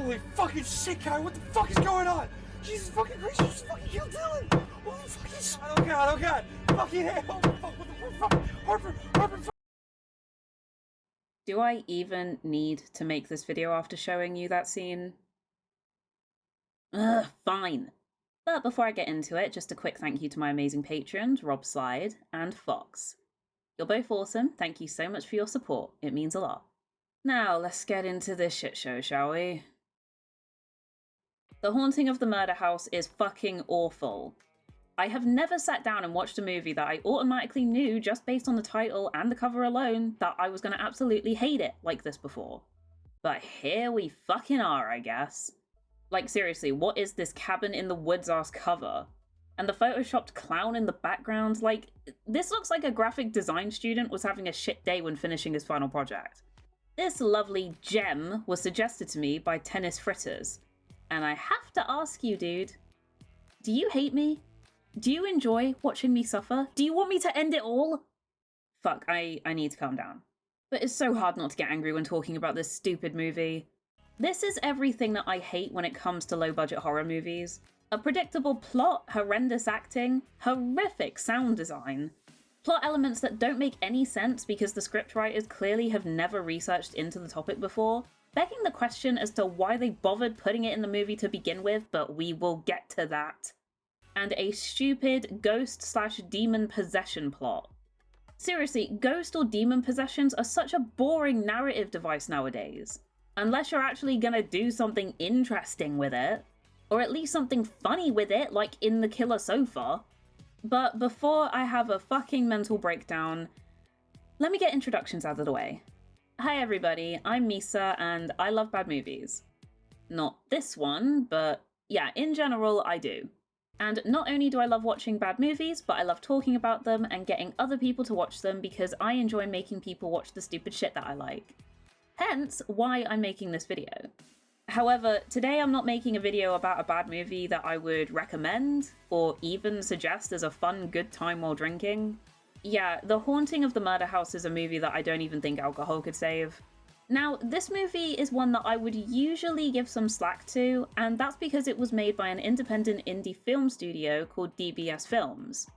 Holy fucking shit, guy! What the fuck is going on? Jesus fucking Christ! You just fucking killed Dylan! Holy fucking shit! Oh god! Oh god! Fucking hell! What the fuck? Harper! Do I even need to make this video after showing you that scene? Fine. But before I get into it, just a quick thank you to my amazing patrons, Rob Slide and Fox. You're both awesome. Thank you so much for your support. It means a lot. Now, let's get into this shit show, shall we? The Haunting of the Murder House is fucking awful. I have never sat down and watched a movie that I automatically knew just based on the title and the cover alone that I was going to absolutely hate it like this before. But here we fucking are, I guess. Like, seriously, what is this cabin in the woods ass cover? And the photoshopped clown in the background, like, this looks like a graphic design student was having a shit day when finishing his final project. This lovely gem was suggested to me by Tennis Fritters. And I have to ask you, dude, do you hate me? Do you enjoy watching me suffer? Do you want me to end it all? Fuck, I need to calm down. But it's so hard not to get angry when talking about this stupid movie. This is everything that I hate when it comes to low-budget horror movies. A predictable plot, horrendous acting, horrific sound design. Plot elements that don't make any sense because the scriptwriters clearly have never researched into the topic before, begging the question as to why they bothered putting it in the movie to begin with, but we will get to that. And a stupid ghost/demon possession plot. Seriously, ghost or demon possessions are such a boring narrative device nowadays. Unless you're actually gonna do something interesting with it, or at least something funny with it, like in The Killer Sofa. But before I have a fucking mental breakdown, let me get introductions out of the way. Hi everybody, I'm Misa and I love bad movies. Not this one, but yeah, in general I do. And not only do I love watching bad movies, but I love talking about them and getting other people to watch them because I enjoy making people watch the stupid shit that I like. Hence, why I'm making this video. However, today I'm not making a video about a bad movie that I would recommend, or even suggest as a fun, good time while drinking. Yeah, The Haunting of the Murder House is a movie that I don't even think alcohol could save. Now, this movie is one that I would usually give some slack to, and that's because it was made by an independent indie film studio called DBS Films.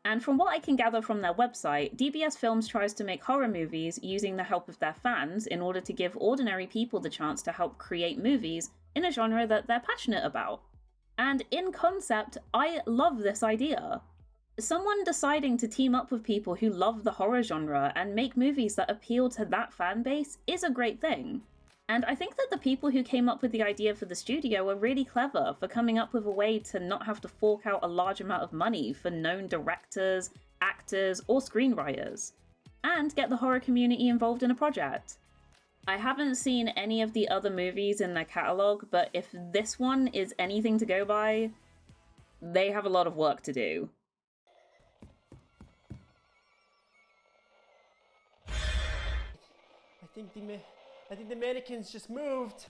And from what I can gather from their website, DBS Films tries to make horror movies using the help of their fans in order to give ordinary people the chance to help create movies in a genre that they're passionate about. And in concept, I love this idea. Someone deciding to team up with people who love the horror genre and make movies that appeal to that fan base is a great thing. And I think that the people who came up with the idea for the studio were really clever for coming up with a way to not have to fork out a large amount of money for known directors, actors, or screenwriters, and get the horror community involved in a project. I haven't seen any of the other movies in their catalogue, but if this one is anything to go by, they have a lot of work to do. I think the mannequins just moved.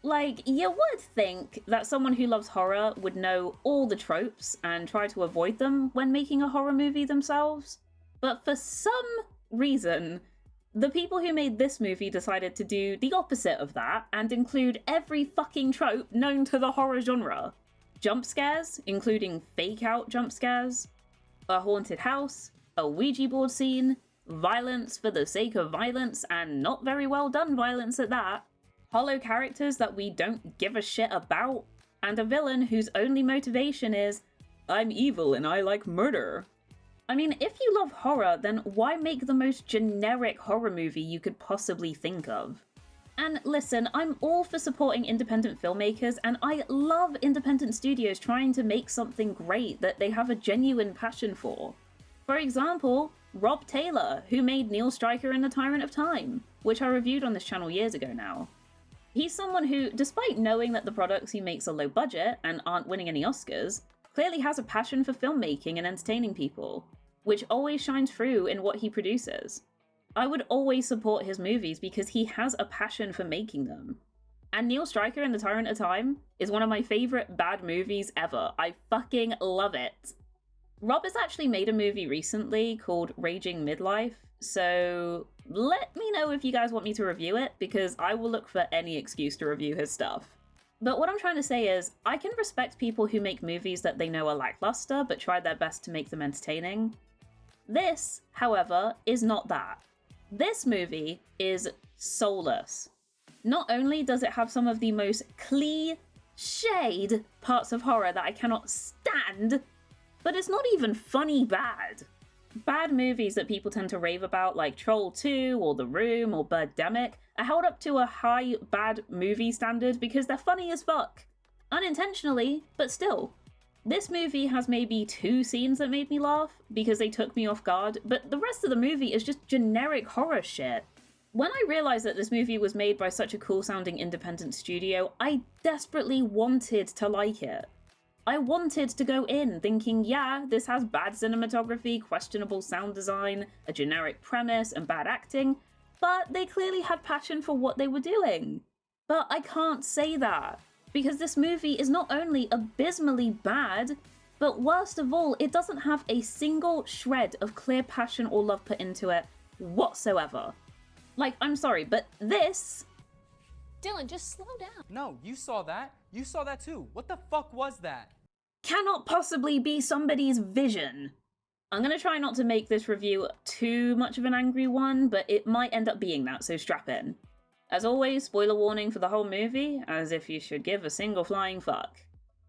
Like, you would think that someone who loves horror would know all the tropes and try to avoid them when making a horror movie themselves. But for some reason, the people who made this movie decided to do the opposite of that and include every fucking trope known to the horror genre. Jump scares, including fake-out jump scares, a haunted house, a Ouija board scene, violence for the sake of violence and not very well done violence at that, hollow characters that we don't give a shit about, and a villain whose only motivation is, I'm evil and I like murder. I mean, if you love horror, then why make the most generic horror movie you could possibly think of? And listen, I'm all for supporting independent filmmakers, and I love independent studios trying to make something great that they have a genuine passion for. For example, Rob Taylor, who made Neil Stryker in The Tyrant of Time, which I reviewed on this channel years ago now. He's someone who, despite knowing that the products he makes are low budget and aren't winning any Oscars, clearly has a passion for filmmaking and entertaining people, which always shines through in what he produces. I would always support his movies because he has a passion for making them. And Neil Stryker in The Tyrant of Time is one of my favourite bad movies ever. I fucking love it. Rob has actually made a movie recently called Raging Midlife, so let me know if you guys want me to review it, because I will look for any excuse to review his stuff. But what I'm trying to say is, I can respect people who make movies that they know are lackluster, but try their best to make them entertaining. This, however, is not that. This movie is soulless. Not only does it have some of the most cliched parts of horror that I cannot stand, but it's not even funny bad. Bad movies that people tend to rave about, like Troll 2 or The Room or Birdemic, are held up to a high bad movie standard because they're funny as fuck. Unintentionally, but still. This movie has maybe 2 scenes that made me laugh because they took me off guard, but the rest of the movie is just generic horror shit. When I realized that this movie was made by such a cool sounding independent studio, I desperately wanted to like it. I wanted to go in thinking, yeah, this has bad cinematography, questionable sound design, a generic premise, and bad acting, but they clearly had passion for what they were doing. But I can't say that, because this movie is not only abysmally bad, but worst of all, it doesn't have a single shred of clear passion or love put into it whatsoever. Like, I'm sorry, but this... Dylan, just slow down. No, you saw that. You saw that too. What the fuck was that? cannot possibly be somebody's vision. I'm gonna try not to make this review too much of an angry one, but it might end up being that, so strap in. As always, spoiler warning for the whole movie, as if you should give a single flying fuck.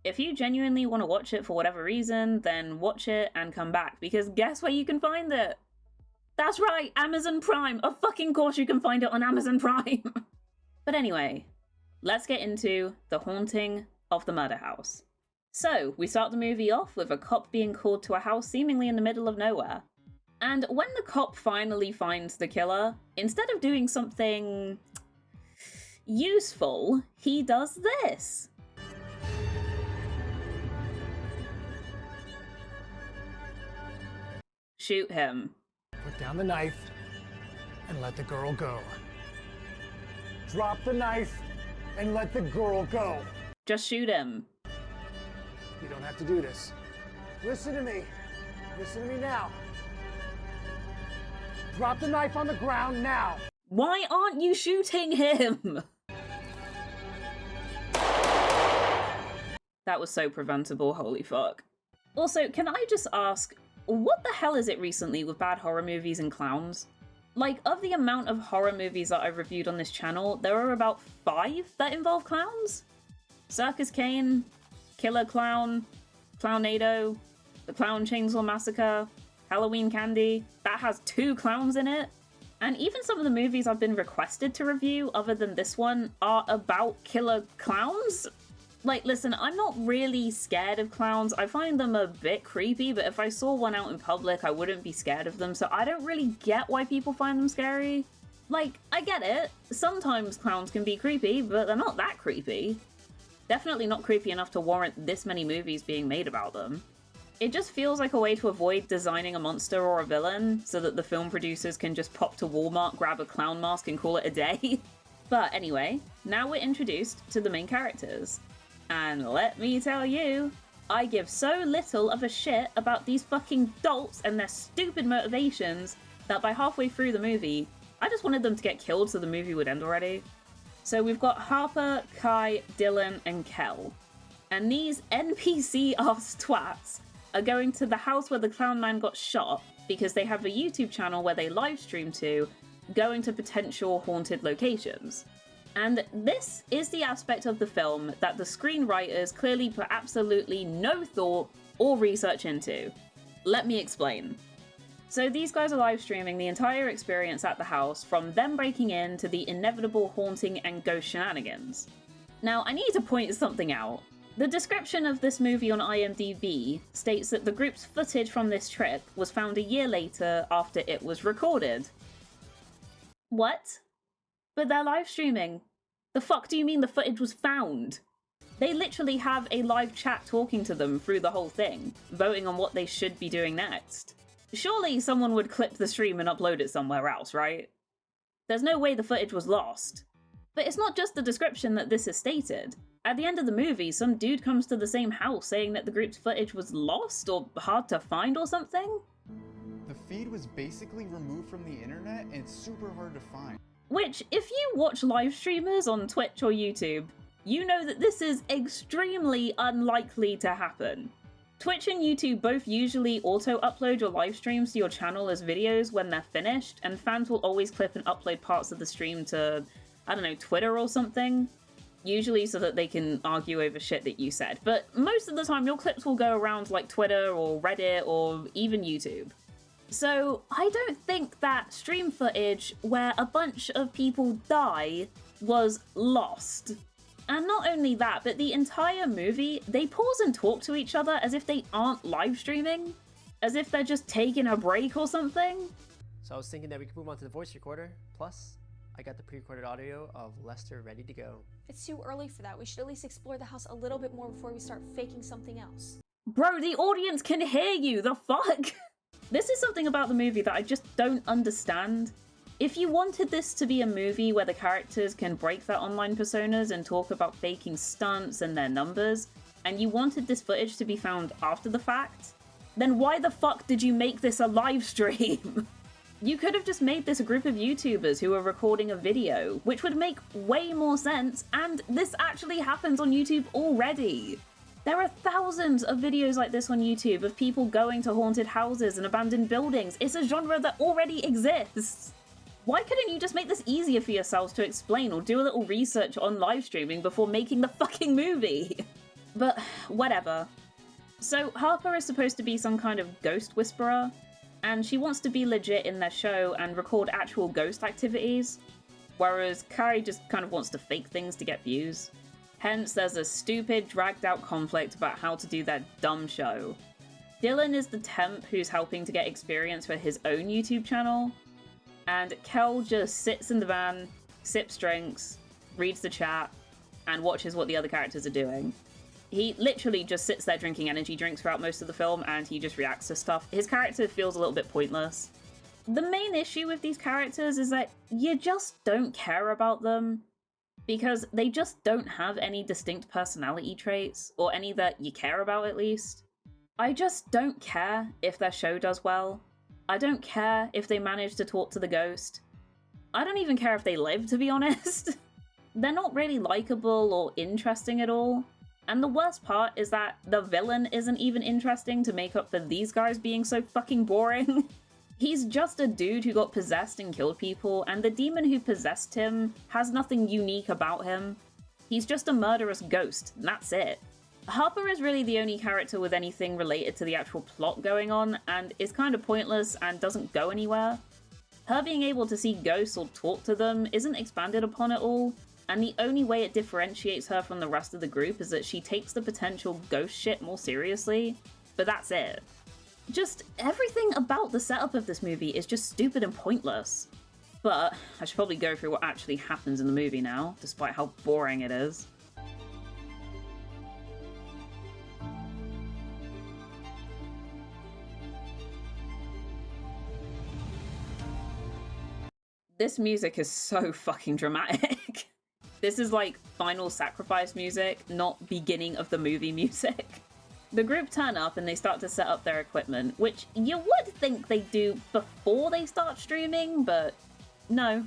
If you genuinely want to watch it for whatever reason, then watch it and come back, because guess where you can find it? That's right, Amazon Prime! Of fucking course you can find it on Amazon Prime! But anyway, let's get into The Haunting of the Murder House. So, we start the movie off with a cop being called to a house seemingly in the middle of nowhere. And when the cop finally finds the killer, instead of doing something useful, he does this. Shoot him. Put down the knife and let the girl go. Drop the knife and let the girl go. Just shoot him. You don't have to do this. Listen to me. Listen to me now. Drop the knife on the ground now. Why aren't you shooting him? That was so preventable, holy fuck. Also, can I just ask, what the hell is it recently with bad horror movies and clowns? Like, of the amount of horror movies that I've reviewed on this channel, there are about 5 that involve clowns? Circus Kane, Killer Clown, Clownado, The Clown Chainsaw Massacre, Halloween Candy, that has 2 clowns in it. And even some of the movies I've been requested to review, other than this one, are about killer clowns. Like, listen, I'm not really scared of clowns. I find them a bit creepy, but if I saw one out in public, I wouldn't be scared of them, so I don't really get why people find them scary. Like, I get it. Sometimes clowns can be creepy, but they're not that creepy. Definitely not creepy enough to warrant this many movies being made about them. It just feels like a way to avoid designing a monster or a villain, so that the film producers can just pop to Walmart, grab a clown mask, and call it a day. But anyway, now we're introduced to the main characters. And let me tell you, I give so little of a shit about these fucking dolts and their stupid motivations that by halfway through the movie, I just wanted them to get killed so the movie would end already. So we've got Harper, Kai, Dylan, and Kel. And these NPC-ass twats are going to the house where the clown man got shot because they have a YouTube channel where they live stream to, going to potential haunted locations. And this is the aspect of the film that the screenwriters clearly put absolutely no thought or research into. Let me explain. So these guys are live streaming the entire experience at the house, from them breaking in to the inevitable haunting and ghost shenanigans. Now, I need to point something out. The description of this movie on IMDb states that the group's footage from this trip was found a year later after it was recorded. What? But they're live streaming. The fuck do you mean the footage was found? They literally have a live chat talking to them through the whole thing, voting on what they should be doing next. Surely someone would clip the stream and upload it somewhere else, right? There's no way the footage was lost. But it's not just the description that this is stated. At the end of the movie, some dude comes to the same house saying that the group's footage was lost or hard to find or something. The feed was basically removed from the internet and it's super hard to find. Which, if you watch live streamers on Twitch or YouTube, you know that this is extremely unlikely to happen. Twitch and YouTube both usually auto-upload your live streams to your channel as videos when they're finished, and fans will always clip and upload parts of the stream to, I don't know, Twitter or something. Usually so that they can argue over shit that you said. But most of the time your clips will go around like Twitter or Reddit or even YouTube. So I don't think that stream footage where a bunch of people die was lost. And not only that, but the entire movie, they pause and talk to each other as if they aren't live streaming. As if they're just taking a break or something. So I was thinking that we could move on to the voice recorder. Plus, I got the pre-recorded audio of Lester ready to go. It's too early for that. We should at least explore the house a little bit more before we start faking something else. Bro, the audience can hear you, the fuck? This is something about the movie that I just don't understand. If you wanted this to be a movie where the characters can break their online personas and talk about faking stunts and their numbers, and you wanted this footage to be found after the fact, then why the fuck did you make this a live stream? You could have just made this a group of YouTubers who are recording a video, which would make way more sense, and this actually happens on YouTube already. There are thousands of videos like this on YouTube of people going to haunted houses and abandoned buildings. It's a genre that already exists. Why couldn't you just make this easier for yourselves to explain or do a little research on live streaming before making the fucking movie? But whatever. So Harper is supposed to be some kind of ghost whisperer, and she wants to be legit in their show and record actual ghost activities, whereas Kai just kind of wants to fake things to get views. Hence, there's a stupid, dragged-out conflict about how to do their dumb show. Dylan is the temp who's helping to get experience for his own YouTube channel, and Kel just sits in the van, sips drinks, reads the chat, and watches what the other characters are doing. He literally just sits there drinking energy drinks throughout most of the film, and he just reacts to stuff. His character feels a little bit pointless. The main issue with these characters is that you just don't care about them, because they just don't have any distinct personality traits, or any that you care about at least. I just don't care if their show does well. I don't care if they manage to talk to the ghost. I don't even care if they live, to be honest. They're not really likable or interesting at all. And the worst part is that the villain isn't even interesting to make up for these guys being so fucking boring. He's just a dude who got possessed and killed people, and the demon who possessed him has nothing unique about him. He's just a murderous ghost, and that's it. Harper is really the only character with anything related to the actual plot going on, and is kind of pointless and doesn't go anywhere. Her being able to see ghosts or talk to them isn't expanded upon at all, and the only way it differentiates her from the rest of the group is that she takes the potential ghost shit more seriously, but that's it. Just everything about the setup of this movie is just stupid and pointless. But I should probably go through what actually happens in the movie now, despite how boring it is. This music is so fucking dramatic. This is like Final Sacrifice music, not beginning of the movie music. The group turn up and they start to set up their equipment, which you would think they do before they start streaming, but no.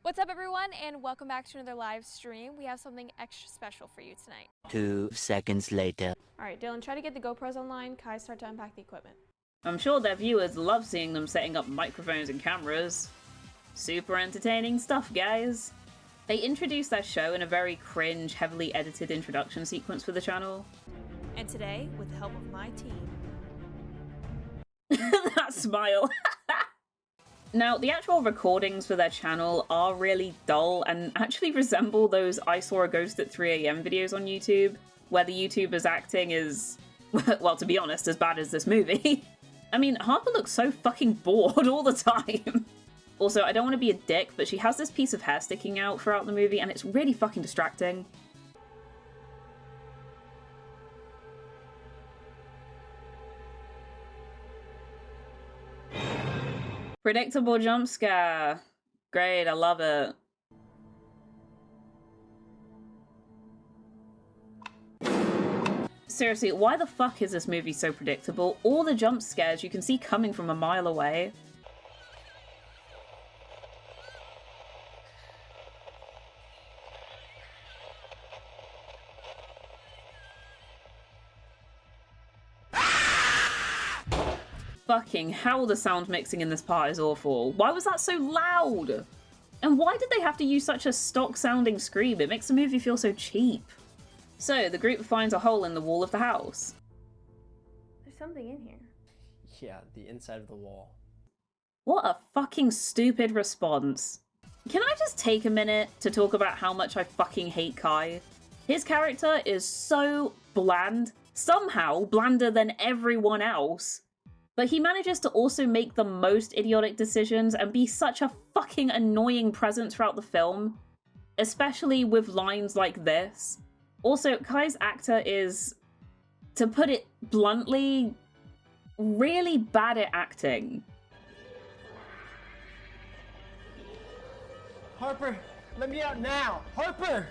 What's up, everyone, and welcome back to another live stream. We have something extra special for you tonight. 2 seconds later. All right, Dylan, try to get the GoPros online. Kai, start to unpack the equipment. I'm sure their viewers love seeing them setting up microphones and cameras. Super entertaining stuff, guys. They introduced their show in a very cringe, heavily edited introduction sequence for the channel. And today, with the help of my team... That smile. Now, the actual recordings for their channel are really dull and actually resemble those I Saw a Ghost at 3 AM videos on YouTube, where the YouTuber's acting is, well, to be honest, as bad as this movie. I mean, Harper looks so fucking bored all the time. Also, I don't want to be a dick, but she has this piece of hair sticking out throughout the movie, and it's really fucking distracting. Predictable jump scare. Great, I love it. Seriously, why the fuck is this movie so predictable? All the jump scares you can see coming from a mile away. Fucking hell, the sound mixing in this part is awful. Why was that so loud? And why did they have to use such a stock-sounding scream? It makes the movie feel so cheap. So, the group finds a hole in the wall of the house. There's something in here. Yeah, the inside of the wall. What a fucking stupid response. Can I just take a minute to talk about how much I fucking hate Kai? His character is so bland, somehow blander than everyone else. But he manages to also make the most idiotic decisions and be such a fucking annoying presence throughout the film, especially with lines like this. Also, Kai's actor is, to put it bluntly, really bad at acting. Harper, let me out now! Harper!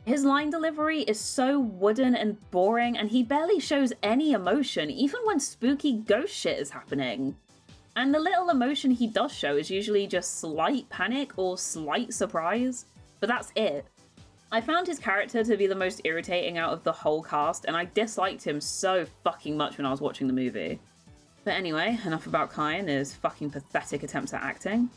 His line delivery is so wooden and boring, and he barely shows any emotion, even when spooky ghost shit is happening. And the little emotion he does show is usually just slight panic or slight surprise, but that's it. I found his character to be the most irritating out of the whole cast, and I disliked him so fucking much when I was watching the movie. But anyway, enough about Kai and his fucking pathetic attempts at acting.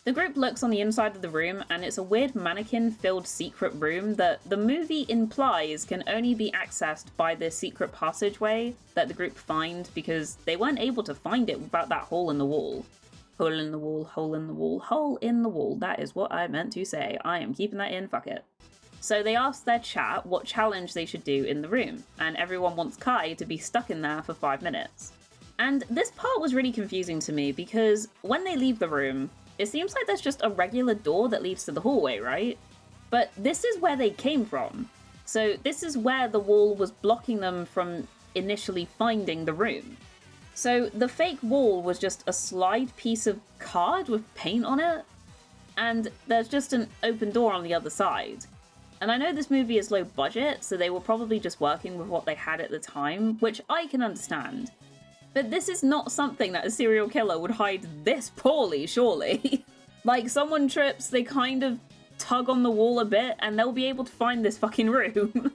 The group looks on the inside of the room, and it's a weird mannequin-filled secret room that the movie implies can only be accessed by the secret passageway that the group find because they weren't able to find it without that hole in the wall. Hole in the wall, hole in the wall, hole in the wall. That is what I meant to say. I am keeping that in, fuck it. So they ask their chat what challenge they should do in the room, and everyone wants Kai to be stuck in there for 5 minutes. And this part was really confusing to me because when they leave the room, it seems like there's just a regular door that leads to the hallway, right? But this is where they came from. So this is where the wall was blocking them from initially finding the room. So the fake wall was just a slide piece of card with paint on it, and there's just an open door on the other side. And I know this movie is low budget, so they were probably just working with what they had at the time, which I can understand. But this is not something that a serial killer would hide this poorly, surely. Like, someone trips, they kind of tug on the wall a bit, and they'll be able to find this fucking room.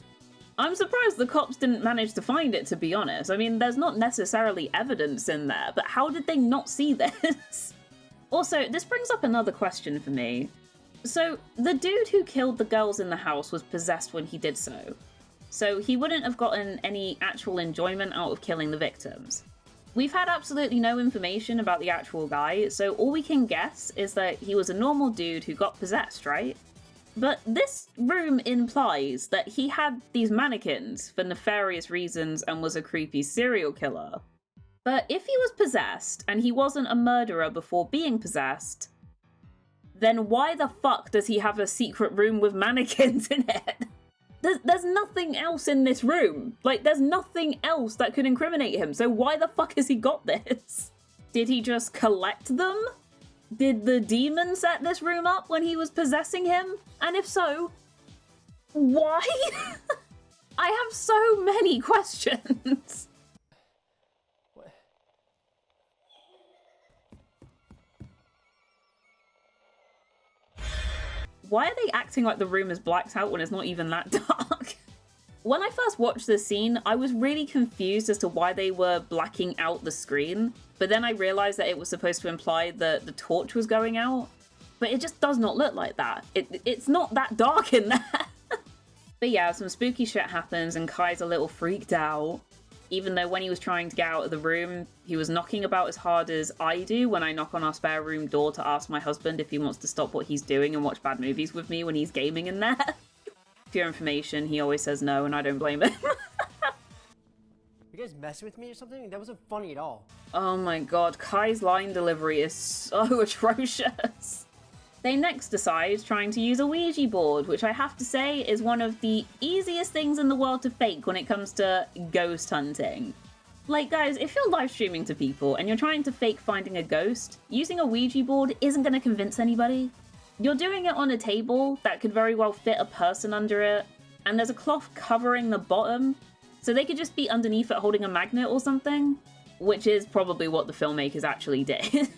I'm surprised the cops didn't manage to find it, to be honest. I mean, there's not necessarily evidence in there, but how did they not see this? Also, this brings up another question for me. So, the dude who killed the girls in the house was possessed when he did so. So he wouldn't have gotten any actual enjoyment out of killing the victims. We've had absolutely no information about the actual guy, so all we can guess is that he was a normal dude who got possessed, right? But this room implies that he had these mannequins for nefarious reasons and was a creepy serial killer. But if he was possessed, and he wasn't a murderer before being possessed, then why the fuck does he have a secret room with mannequins in it? There's nothing else in this room. Like, there's nothing else that could incriminate him, so why the fuck has he got this? Did he just collect them? Did the demon set this room up when he was possessing him? And if so, why? I have so many questions. Why are they acting like the room is blacked out when it's not even that dark? When I first watched this scene, I was really confused as to why they were blacking out the screen, but then I realized that it was supposed to imply that the torch was going out, but it just does not look like that. It's not that dark in there. But yeah, some spooky shit happens and Kai's a little freaked out, even though when he was trying to get out of the room, he was knocking about as hard as I do when I knock on our spare room door to ask my husband if he wants to stop what he's doing and watch bad movies with me when he's gaming in there. For your information, he always says no, and I don't blame him. You guys messing with me or something? That wasn't funny at all. Oh my god, Kai's line delivery is so atrocious. They next decide trying to use a Ouija board, which I have to say is one of the easiest things in the world to fake when it comes to ghost hunting. Like, guys, if you're live streaming to people and you're trying to fake finding a ghost, using a Ouija board isn't going to convince anybody. You're doing it on a table that could very well fit a person under it, and there's a cloth covering the bottom, so they could just be underneath it holding a magnet or something, which is probably what the filmmakers actually did.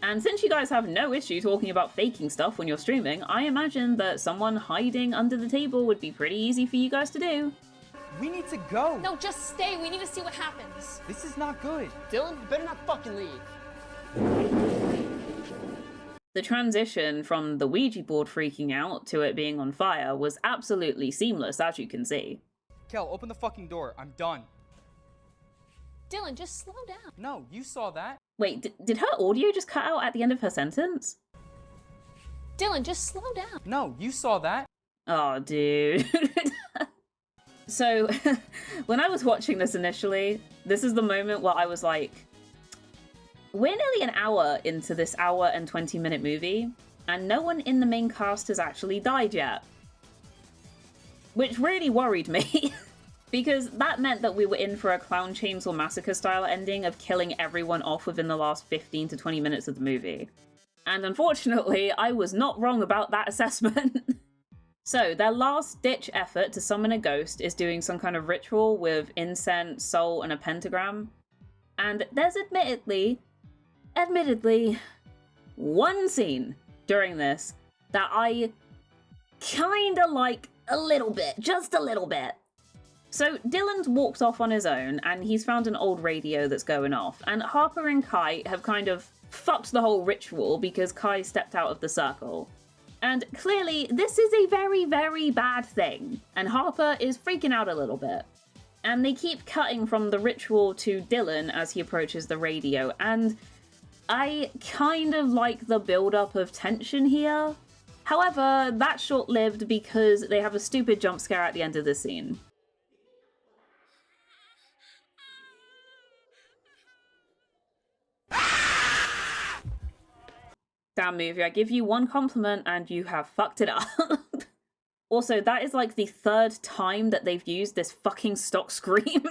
And since you guys have no issue talking about faking stuff when you're streaming, I imagine that someone hiding under the table would be pretty easy for you guys to do. We need to go. No, just stay. We need to see what happens. This is not good. Dylan, you better not fucking leave. The transition from the Ouija board freaking out to it being on fire was absolutely seamless, as you can see. Kel, open the fucking door. I'm done. Dylan, just slow down. No, you saw that. Wait, did her audio just cut out at the end of her sentence? Dylan, just slow down. No, you saw that. Oh, dude. So, when I was watching this initially, this is the moment where I was like, we're nearly an hour into this hour and 20-minute movie, and no one in the main cast has actually died yet. Which really worried me, because that meant that we were in for a Clown Chainsaw Massacre style ending of killing everyone off within the last 15 to 20 minutes of the movie. And unfortunately, I was not wrong about that assessment. So, their last-ditch effort to summon a ghost is doing some kind of ritual with incense, soul, and a pentagram. And there's admittedly, one scene during this that I kinda like a little bit, just a little bit. So, Dylan's walked off on his own, and he's found an old radio that's going off, and Harper and Kai have kind of fucked the whole ritual because Kai stepped out of the circle. And clearly, this is a very, very bad thing, and Harper is freaking out a little bit. And they keep cutting from the ritual to Dylan as he approaches the radio, and I kind of like the build-up of tension here. However, that's short-lived because they have a stupid jump scare at the end of the scene. Damn movie, I give you one compliment and you have fucked it up. Also, that is like the third time that they've used this fucking stock scream.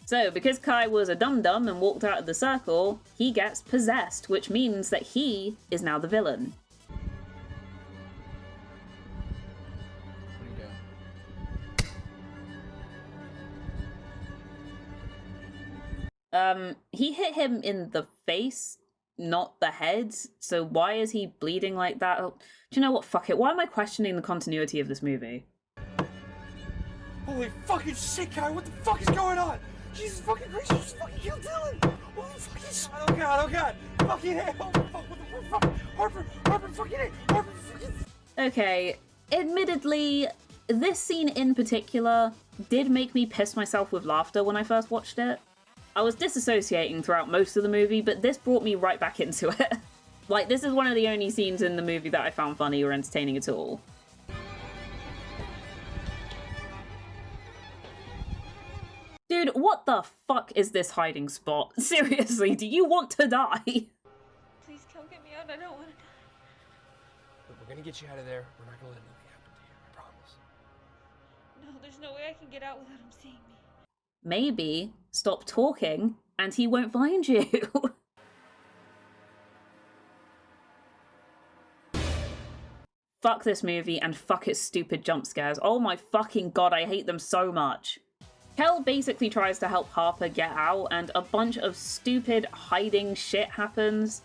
So, because Kai was a dum-dum and walked out of the circle, he gets possessed, which means that he is now the villain. What are you doing? He hit him in the face, not the head, so why is he bleeding like that? Oh, do you know what? Fuck it. Why am I questioning the continuity of this movie? Holy fucking shit, Kai, what the fuck is going on? Jesus fucking Christ, you just fucking killed Dylan! Holy fucking shit, oh god, fucking hell, fuck, what the fuck, Harper, fucking hell, Harper, fucking... Okay, admittedly, this scene in particular did make me piss myself with laughter when I first watched it. I was disassociating throughout most of the movie, but this brought me right back into it. Like, this is one of the only scenes in the movie that I found funny or entertaining at all. Dude, what the fuck is this hiding spot? Seriously, do you want to die? Please, Kel, get me out. I don't want to die. Look, we're gonna get you out of there. We're not gonna let anything happen to you. I promise. No, there's no way I can get out without him seeing me. Maybe stop talking and he won't find you. Fuck this movie and fuck its stupid jump scares. Oh my fucking god, I hate them so much. Kel basically tries to help Harper get out and a bunch of stupid hiding shit happens.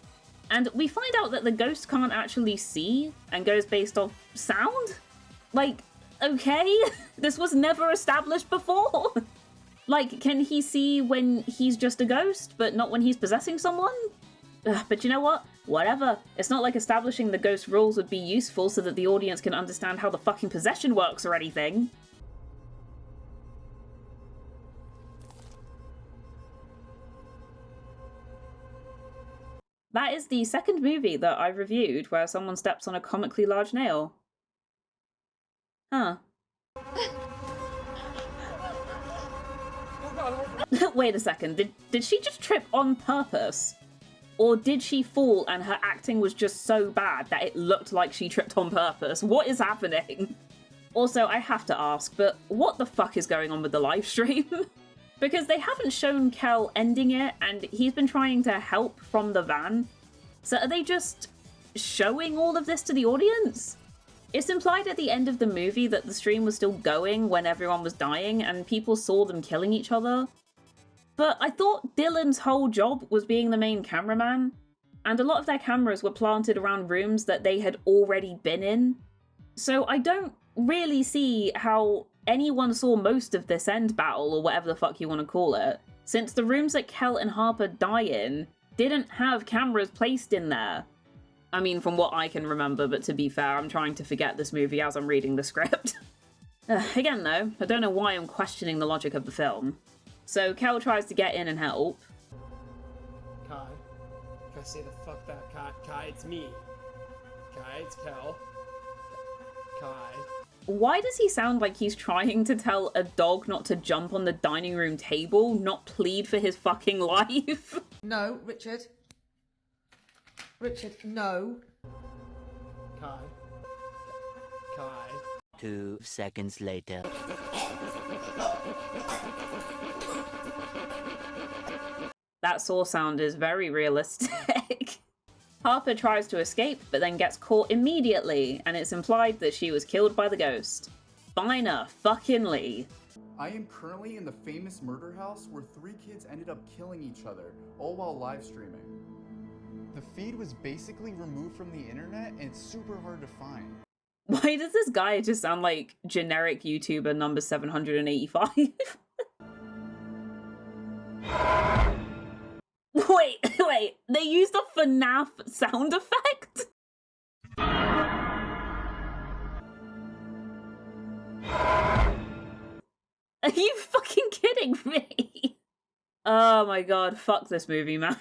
And we find out that the ghost can't actually see and goes based off sound? Like, okay? This was never established before. Like, can he see when he's just a ghost, but not when he's possessing someone? Ugh, but you know what? Whatever. It's not like establishing the ghost rules would be useful so that the audience can understand how the fucking possession works or anything. That is the second movie that I've reviewed where someone steps on a comically large nail. Huh. Wait a second, did she just trip on purpose? Or did she fall and her acting was just so bad that it looked like she tripped on purpose? What is happening? Also, I have to ask, but what the fuck is going on with the live stream? Because they haven't shown Kel ending it, and he's been trying to help from the van. So are they just showing all of this to the audience? It's implied at the end of the movie that the stream was still going when everyone was dying, and people saw them killing each other. But I thought Dylan's whole job was being the main cameraman, and a lot of their cameras were planted around rooms that they had already been in. So I don't really see how anyone saw most of this end battle, or whatever the fuck you want to call it, since the rooms that Kel and Harper die in didn't have cameras placed in there. I mean, from what I can remember, but to be fair, I'm trying to forget this movie as I'm reading the script. Again though, I don't know why I'm questioning the logic of the film. So Kel tries to get in and help. Kai, say the fuck that, Kai, it's me. Kai, it's Kel. Kai. Why does he sound like he's trying to tell a dog not to jump on the dining room table, not plead for his fucking life? No, Richard. Richard, no. Kai. 2 seconds later. That saw sound is very realistic. Harper tries to escape, but then gets caught immediately, and it's implied that she was killed by the ghost. Fina-fucking-ly. I am currently in the famous murder house where 3 kids ended up killing each other, all while live streaming. The feed was basically removed from the internet and it's super hard to find. Why does this guy just sound like generic YouTuber number 785? Wait, they used a FNAF sound effect? Are you fucking kidding me? Oh my god, fuck this movie, man.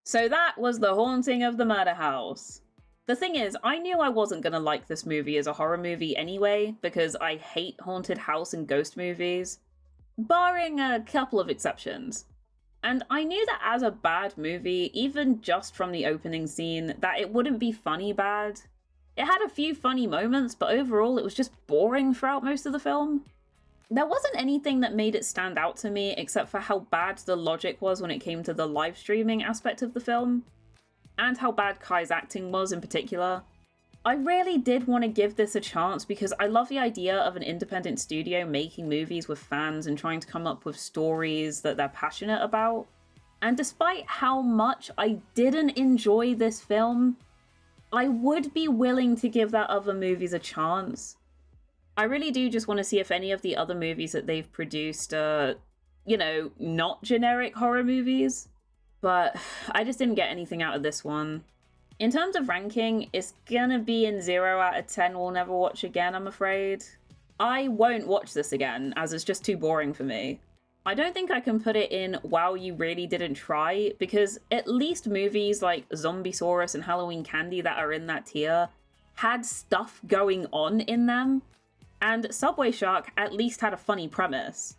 So that was The Haunting of the Murder House. The thing is, I knew I wasn't gonna like this movie as a horror movie anyway, because I hate haunted house and ghost movies, barring a couple of exceptions. And I knew that as a bad movie, even just from the opening scene, that it wouldn't be funny bad. It had a few funny moments, but overall it was just boring throughout most of the film. There wasn't anything that made it stand out to me except for how bad the logic was when it came to the live streaming aspect of the film, and how bad Kai's acting was in particular. I really did want to give this a chance because I love the idea of an independent studio making movies with fans and trying to come up with stories that they're passionate about. And despite how much I didn't enjoy this film, I would be willing to give that other movies a chance. I really do just want to see if any of the other movies that they've produced are, you know, not generic horror movies. But I just didn't get anything out of this one. In terms of ranking, it's gonna be in 0 out of 10 we'll never watch again, I'm afraid. I won't watch this again, as it's just too boring for me. I don't think I can put it in wow you really didn't try, because at least movies like Zombiesaurus and Halloween Candy that are in that tier had stuff going on in them, and Subway Shark at least had a funny premise.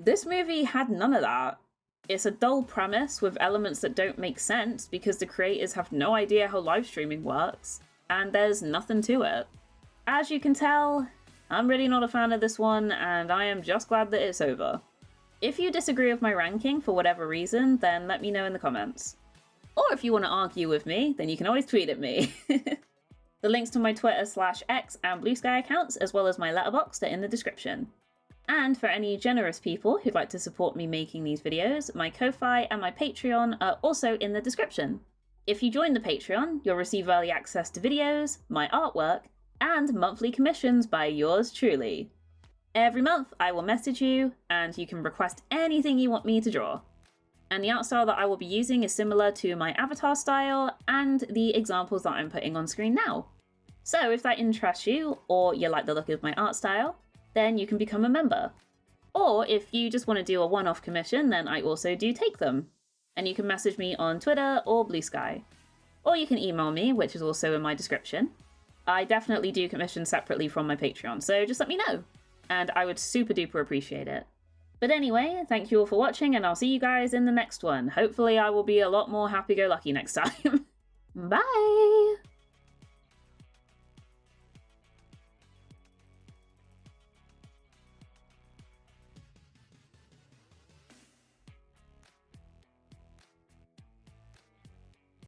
This movie had none of that. It's a dull premise with elements that don't make sense because the creators have no idea how live streaming works, and there's nothing to it. As you can tell, I'm really not a fan of this one, and I am just glad that it's over. If you disagree with my ranking for whatever reason, then let me know in the comments. Or if you want to argue with me, then you can always tweet at me. The links to my Twitter/X and Blue Sky accounts, as well as my Letterboxd, are in the description. And for any generous people who'd like to support me making these videos, my Ko-Fi and my Patreon are also in the description. If you join the Patreon, you'll receive early access to videos, my artwork, and monthly commissions by yours truly. Every month I will message you, and you can request anything you want me to draw. And the art style that I will be using is similar to my avatar style and the examples that I'm putting on screen now. So if that interests you, or you like the look of my art style, then you can become a member. Or if you just want to do a one-off commission, then I also do take them. And you can message me on Twitter or Blue Sky. Or you can email me, which is also in my description. I definitely do commissions separately from my Patreon, so just let me know. And I would super duper appreciate it. But anyway, thank you all for watching, and I'll see you guys in the next one. Hopefully I will be a lot more happy-go-lucky next time. Bye!